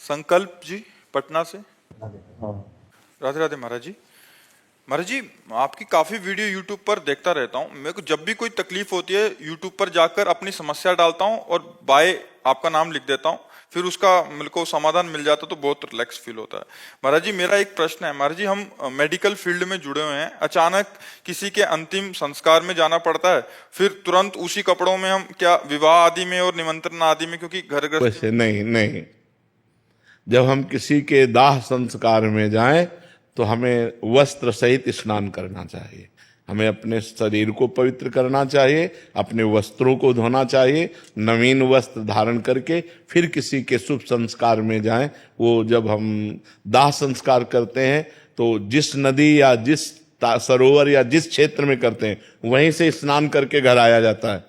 संकल्प जी पटना से। राधे राधे महाराज जी। महाराज जी, आपकी काफी वीडियो यूट्यूब पर देखता रहता हूँ। मेरे को जब भी कोई तकलीफ होती है यूट्यूब पर जाकर अपनी समस्या डालता हूँ और बाय आपका नाम लिख देता हूँ, फिर उसका मेरे को समाधान मिल जाता तो बहुत रिलैक्स फील होता है। महाराज जी, मेरा एक प्रश्न है। महाराज जी, हम मेडिकल फील्ड में जुड़े हुए हैं, अचानक किसी के अंतिम संस्कार में जाना पड़ता है, फिर तुरंत उसी कपड़ों में हम क्या विवाह आदि में और निमंत्रण आदि में, क्योंकि घर वैसे नहीं, जब हम किसी के दाह संस्कार में जाएं तो हमें वस्त्र सहित स्नान करना चाहिए। हमें अपने शरीर को पवित्र करना चाहिए, अपने वस्त्रों को धोना चाहिए, नवीन वस्त्र धारण करके फिर किसी के शुभ संस्कार में जाएं। वो जब हम दाह संस्कार करते हैं तो जिस नदी या जिस सरोवर या जिस क्षेत्र में करते हैं वहीं से स्नान करके घर आया जाता है।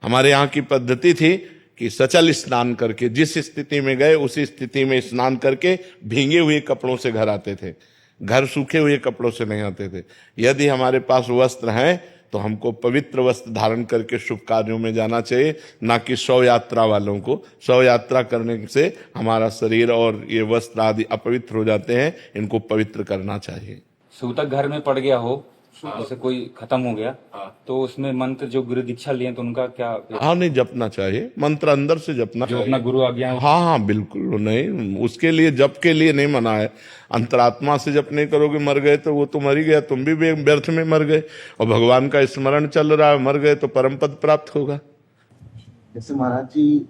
हमारे यहाँ की पद्धति थी कि सचल स्नान करके जिस स्थिति में गए उसी स्थिति में स्नान करके भींगे हुए कपड़ों से घर आते थे। घर सूखे हुए कपड़ों से नहीं आते थे। यदि हमारे पास वस्त्र हैं तो हमको पवित्र वस्त्र धारण करके शुभ कार्यों में जाना चाहिए, ना कि शव यात्रा वालों को। शव यात्रा करने से हमारा शरीर और ये वस्त्र आदि अपवित्र हो जाते हैं, इनको पवित्र करना चाहिए। सूतक घर में पड़ गया हो, जैसे कोई खत्म हो गया, तो उसमें मंत्र जो गुरु दीक्षा लिए तो उनका क्या? हाँ, नहीं, जपना चाहिए, मंत्र अंदर से जपना जो अपना गुरु आज्ञा है। हाँ, बिल्कुल नहीं, उसके लिए जप के लिए नहीं मना है। अंतरात्मा से जप नहीं करोगे, मर गए तो वो तो मर ही गया, तुम भी व्यर्थ में मर गए। और भगवान का स्मरण चल रहा है, मर गए तो परम पद प्राप्त होगा। जैसे महाराज जी,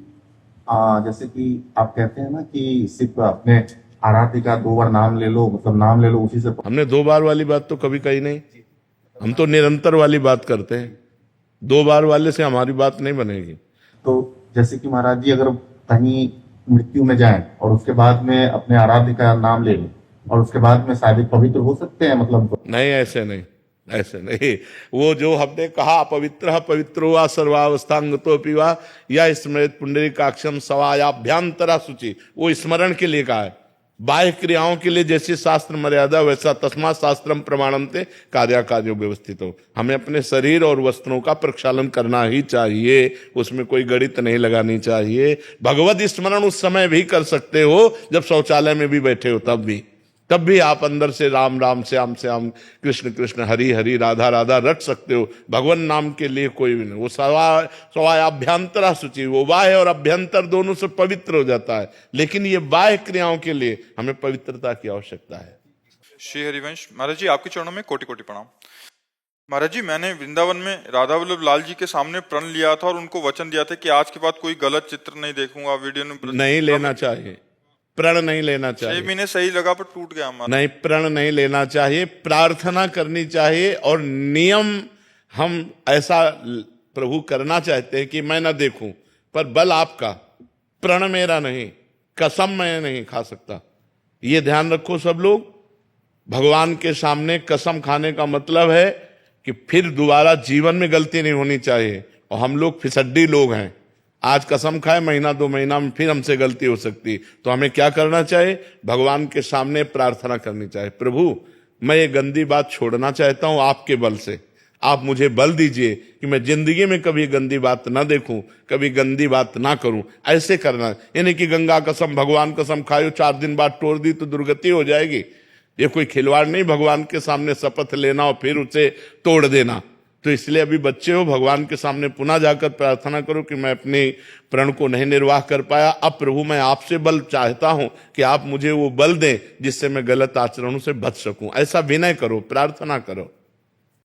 जैसे कि आप कहते हैं ना कि सिर्फ अपने आराध्य का 2 बार नाम ले लो, मतलब नाम ले लो उसी से। हमने 2 बार वाली बात तो कभी कही नहीं, हम तो निरंतर वाली बात करते हैं। 2 बार वाले से हमारी बात नहीं बनेगी। तो जैसे कि महाराज जी, अगर कहीं मृत्यु में जाएं और उसके बाद में अपने आराध्य का नाम ले लें और उसके बाद में शायद पवित्र हो सकते हैं, मतलब नहीं, ऐसे नहीं। वो जो हमने कहा पवित्र पवित्रो वा सर्वावस्थांग तो पीवा या स्मृत पुंडरीकाक्षम सवायाभ्यंतरा शुचि, वो स्मरण के लिए कहा है। बाह्य क्रियाओं के लिए जैसी शास्त्र मर्यादा वैसा तस्मात् शास्त्रम प्रमाणन्ते कार्याकार्यो व्यवस्थित हो। हमें अपने शरीर और वस्त्रों का प्रक्षालन करना ही चाहिए, उसमें कोई गणित नहीं लगानी चाहिए। भगवत स्मरण उस समय भी कर सकते हो जब शौचालय में भी बैठे हो, तब भी आप अंदर से राम राम श्याम श्याम कृष्ण कृष्ण हरि हरि राधा राधा रट सकते हो। भगवान नाम के लिए कोई भी नहीं। वो सवायाभ्यंतरा शुचि, वो बाह्य और अभ्यंतर दोनों से पवित्र हो जाता है, लेकिन ये बाह्य क्रियाओं के लिए हमें पवित्रता की आवश्यकता है। श्री हरिवंश महाराज जी, आपके चरणों में कोटि कोटि प्रणाम। महाराज जी, मैंने वृंदावन में राधा वल्लभ लाल जी के सामने प्रण लिया था और उनको वचन दिया था कि आज के बाद कोई गलत चित्र नहीं देखूंगा वीडियो में। नहीं लेना चाहिए, प्रण नहीं लेना चाहिए। 6 महीने सही लगा पर टूट गया हमारा। नहीं, प्रण नहीं लेना चाहिए, प्रार्थना करनी चाहिए। और नियम हम ऐसा प्रभु करना चाहते हैं कि मैं ना देखूं, पर बल आपका, प्रण मेरा नहीं, कसम मैं नहीं खा सकता। ये ध्यान रखो सब लोग। भगवान के सामने कसम खाने का मतलब है कि फिर दोबारा जीवन में गलती नहीं होनी चाहिए। और हम लोग फिसड्डी लोग हैं, आज कसम खाए, महीना 2 महीना में फिर हमसे गलती हो सकती। तो हमें क्या करना चाहिए? भगवान के सामने प्रार्थना करनी चाहिए, प्रभु मैं ये गंदी बात छोड़ना चाहता हूं आपके बल से, आप मुझे बल दीजिए कि मैं जिंदगी में कभी गंदी बात ना देखूं, कभी गंदी बात ना करूं। ऐसे करना, यानी कि गंगा कसम भगवान कसम खाओ, 4 दिन बाद तोड़ दी तो दुर्गति हो जाएगी। ये कोई खिलवाड़ नहीं, भगवान के सामने शपथ लेना और फिर उसे तोड़ देना। तो इसलिए अभी बच्चे हो, भगवान के सामने पुनः जाकर प्रार्थना करो कि मैं अपने प्रण को नहीं निर्वाह कर पाया, अब प्रभु मैं आपसे बल चाहता हूं कि आप मुझे वो बल दें जिससे मैं गलत आचरणों से बच सकूं। ऐसा विनय करो, प्रार्थना करो।